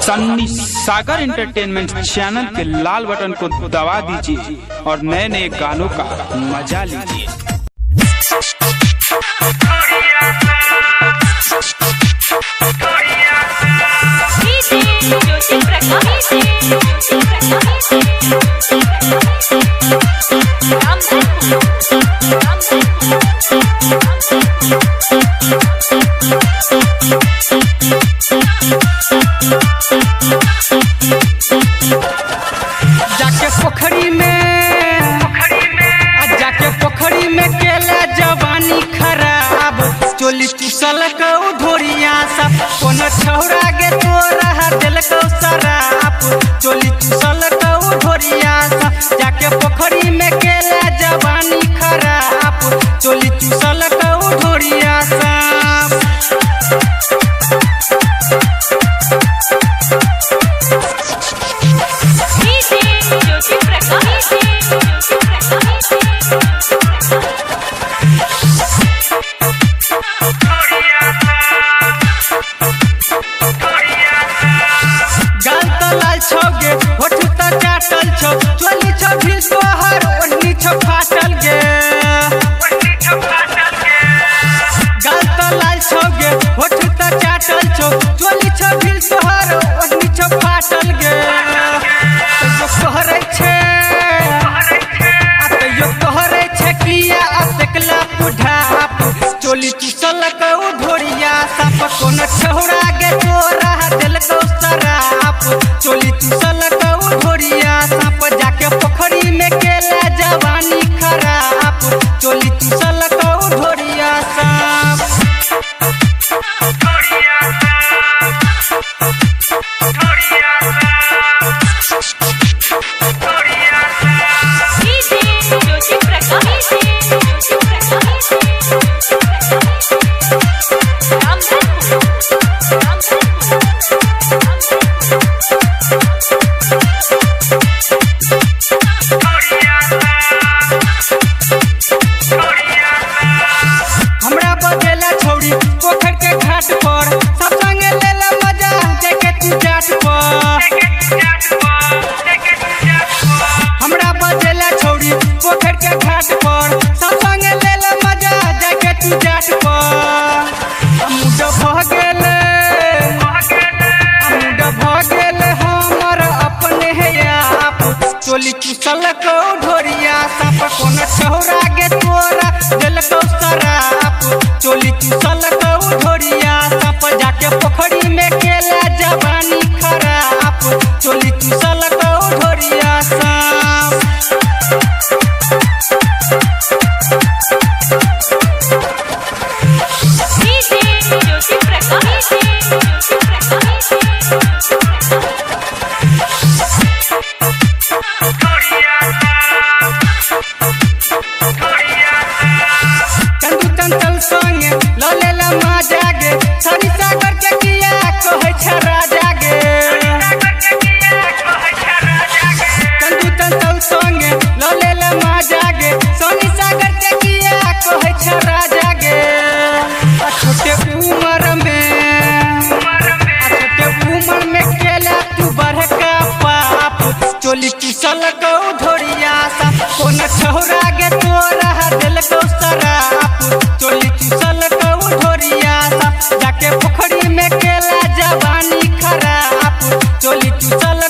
सन्नी सागर entertainment channel के लाल button को दबा दीजिए और नए नए गानों का मजा लीजिए। जाके पोखरी में केला जवानी खराब चोली चुसल ढोरिया सब कोनो छौरा गे तोरा दिल को शराब चोली चुसल ढोरिया सब जाके पोखरी में केला जवानी खराब चोली चुसल ढोरिया सब होठ त चाटल छौ चोली छौ भी तोहर ओढ़नी छौ फाटल गे गाल त लाल छौ गे होठ त चाटल छौ चोली छौ भी तोहर ओढ़नी छौ फाटल गे तैयो कहरै छै किया देखला बुढ़ाप चोली चुसल ढोरिया साप कोनो छौरा गे तोरा दिल को शराब चोली चुसल ढोरिया साप जाके पोखरी में केला जवानी खराब चोली चुसल ढोरिया साप हमरा बजेला छौड़ी पोखर के घाट पर सब संगे लेला मजा देखे तू जाट पर हमरा बजेला छौड़ी पोखर के घाट पर सब संगे लेला मजा देखे तू जाट पर मुंड भ गेल हमर अपने आप चोली चुसल ढोरिया साप कोनो छौरा गे तोरा दिल को शराब चोली चुसल ढोरिया साप जाके पोखरी में केला जवानी खराब चोली चुसल ढोरिया साप संगे ललेला मजा गे सरी सागर के किया कहै छ राजा गे कंदू तंतल संगे ललेला मजा गे सरी सागर के किया कहै छ राजा गे छोटे उम्र में केला तू बड़का पाप चोली चुसल ढोरिया सब कोनो छौरा गे तोरा दिल को शराब चोली चुसल ढोरिया जाके पोखरी में केला जवानी खराब चोली चुसल